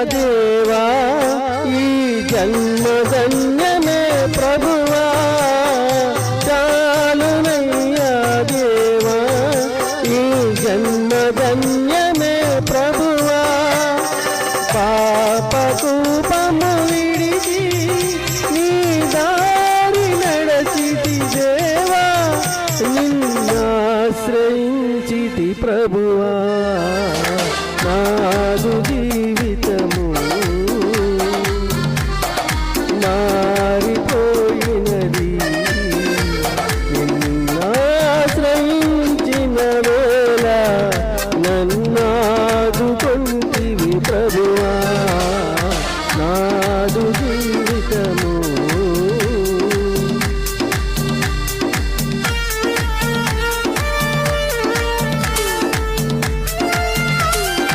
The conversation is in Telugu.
దేవా ఈ జన్మధన్యమే ప్రభువా చాలునయ్యా దేవా ఈ జన్మధన్యమే ప్రభువా పాపకూపము విడిచి నీ దారి నడచితి దేవా నిన్నాశ్రయించితి ప్రభువా నాదు